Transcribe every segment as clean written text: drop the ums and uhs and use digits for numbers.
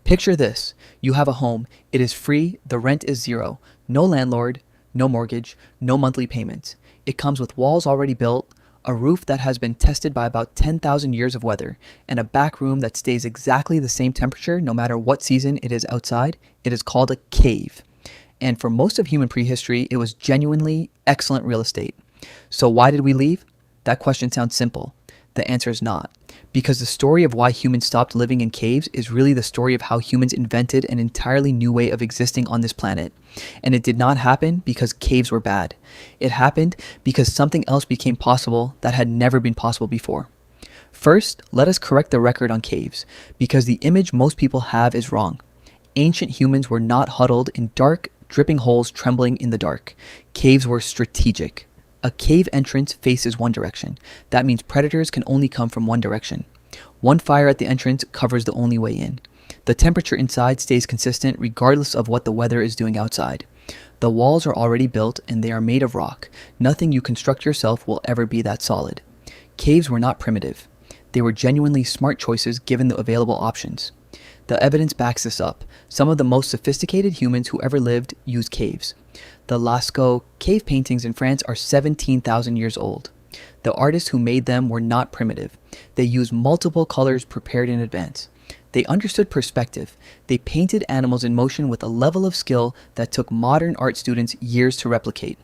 Picture this. You have a home. It is free. The rent is zero. No landlord, no mortgage, no monthly payments. It comes with walls already built, a roof that has been tested by about 10,000 years of weather, and a back room that stays exactly the same temperature no matter what season it is outside. It is called a cave. And for most of human prehistory, it was genuinely excellent real estate. So why did we leave? That question sounds simple. The answer is not. Because the story of why humans stopped living in caves is really the story of how humans invented an entirely new way of existing on this planet. And it did not happen because caves were bad. It happened because something else became possible that had never been possible before. First, let us correct the record on caves, because the image most people have is wrong. Ancient humans were not huddled in dark, dripping holes trembling in the dark. Caves were strategic. A cave entrance faces one direction. That means predators can only come from one direction. One fire at the entrance covers the only way in. The temperature inside stays consistent regardless of what the weather is doing outside. The walls are already built and they are made of rock. Nothing you construct yourself will ever be that solid. Caves were not primitive. They were genuinely smart choices given the available options. The evidence backs this up. Some of the most sophisticated humans who ever lived used caves. The Lascaux cave paintings in France are 17,000 years old. The artists who made them were not primitive. They used multiple colors prepared in advance. They understood perspective. They painted animals in motion with a level of skill that took modern art students years to replicate.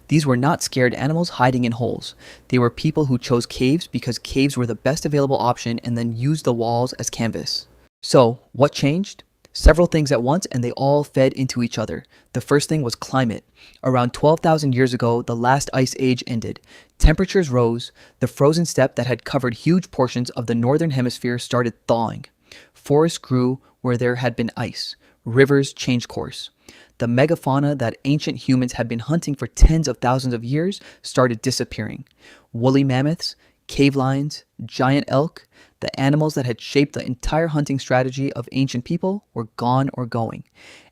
These were not scared animals hiding in holes. They were people who chose caves because caves were the best available option and then used the walls as canvas. So, what changed? Several things at once, and they all fed into each other. The first thing was climate. Around 12,000 years ago, the last ice age ended. Temperatures rose. The frozen steppe that had covered huge portions of the northern hemisphere started thawing. Forests grew where there had been ice. Rivers changed course. The megafauna that ancient humans had been hunting for tens of thousands of years started disappearing. Woolly mammoths, cave lions, giant elk, the animals that had shaped the entire hunting strategy of ancient people were gone or going,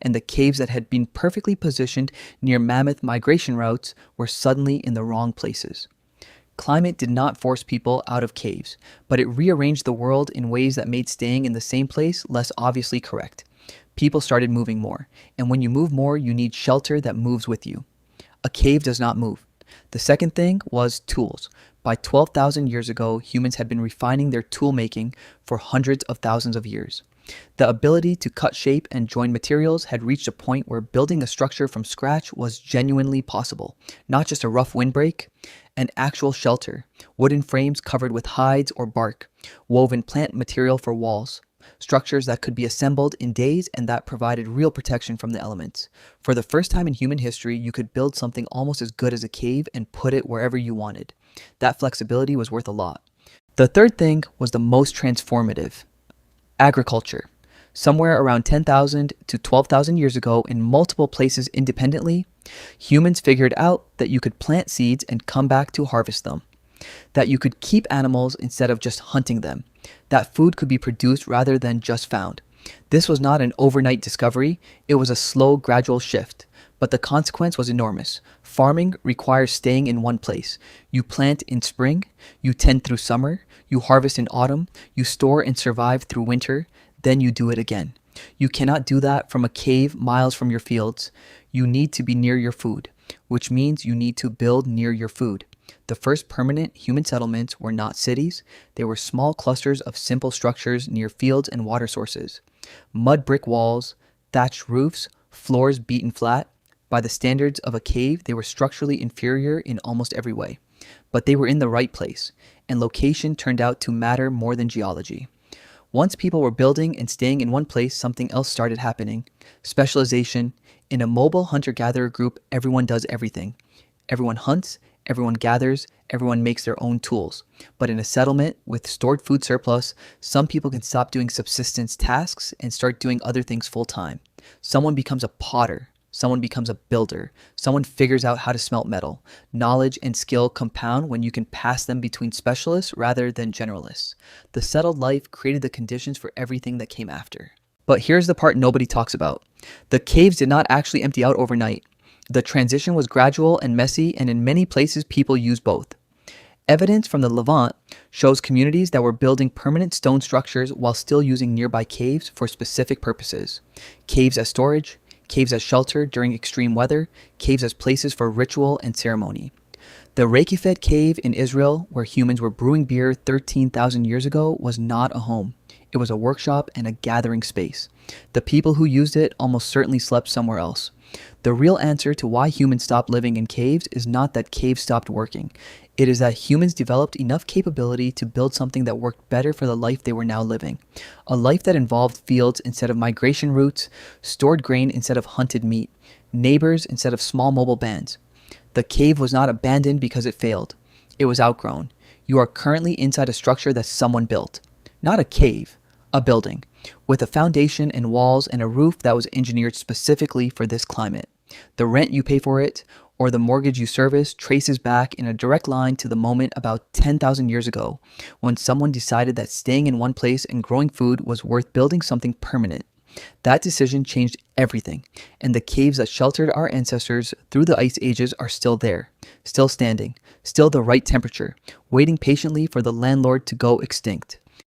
and the caves that had been perfectly positioned near mammoth migration routes were suddenly in the wrong places. Climate did not force people out of caves, but it rearranged the world in ways that made staying in the same place less obviously correct. People started moving more, and when you move more, you need shelter that moves with you. A cave does not move. The second thing was tools. By 12,000 years ago, humans had been refining their tool making for hundreds of thousands of years. The ability to cut shape and join materials had reached a point where building a structure from scratch was genuinely possible. Not just a rough windbreak, an actual shelter, wooden frames covered with hides or bark, woven plant material for walls, structures that could be assembled in days and that provided real protection from the elements. For the first time in human history, you could build something almost as good as a cave and put it wherever you wanted. That flexibility was worth a lot. The third thing was the most transformative: agriculture. Somewhere around 10,000 to 12,000 years ago, in multiple places independently, humans figured out that you could plant seeds and come back to harvest them. That you could keep animals instead of just hunting them. That food could be produced rather than just found. This was not an overnight discovery, it was a slow, gradual shift. But the consequence was enormous. Farming requires staying in one place. You plant in spring, you tend through summer, you harvest in autumn, you store and survive through winter, then you do it again. You cannot do that from a cave miles from your fields. You need to be near your food, which means you need to build near your food. The first permanent human settlements were not cities, they were small clusters of simple structures near fields and water sources. Mud brick walls, thatched roofs, floors beaten flat. By the standards of a cave, they were structurally inferior in almost every way. But they were in the right place, and location turned out to matter more than geology. Once people were building and staying in one place, something else started happening. Specialization. In a mobile hunter-gatherer group, everyone does everything. Everyone hunts, everyone gathers, everyone makes their own tools. But in a settlement with stored food surplus, some people can stop doing subsistence tasks and start doing other things full-time. Someone becomes a potter. Someone becomes a builder. Someone figures out how to smelt metal. Knowledge and skill compound when you can pass them between specialists rather than generalists. The settled life created the conditions for everything that came after. But here's the part nobody talks about. The caves did not actually empty out overnight. The transition was gradual and messy, and in many places people used both. Evidence from the Levant shows communities that were building permanent stone structures while still using nearby caves for specific purposes. Caves as storage, caves as shelter during extreme weather, caves as places for ritual and ceremony. The Reykjavik cave in Israel, where humans were brewing beer 13,000 years ago, was not a home. It was a workshop and a gathering space. The people who used it almost certainly slept somewhere else. The real answer to why humans stopped living in caves is not that caves stopped working. It is that humans developed enough capability to build something that worked better for the life they were now living. A life that involved fields instead of migration routes, stored grain instead of hunted meat, neighbors instead of small mobile bands. The cave was not abandoned because it failed. It was outgrown. You are currently inside a structure that someone built. Not a cave, a building, with a foundation and walls and a roof that was engineered specifically for this climate. The rent you pay for it, or the mortgage you service, traces back in a direct line to the moment about 10,000 years ago, when someone decided that staying in one place and growing food was worth building something permanent. That decision changed everything, and the caves that sheltered our ancestors through the ice ages are still there, still standing, still the right temperature, waiting patiently for the landlord to go extinct.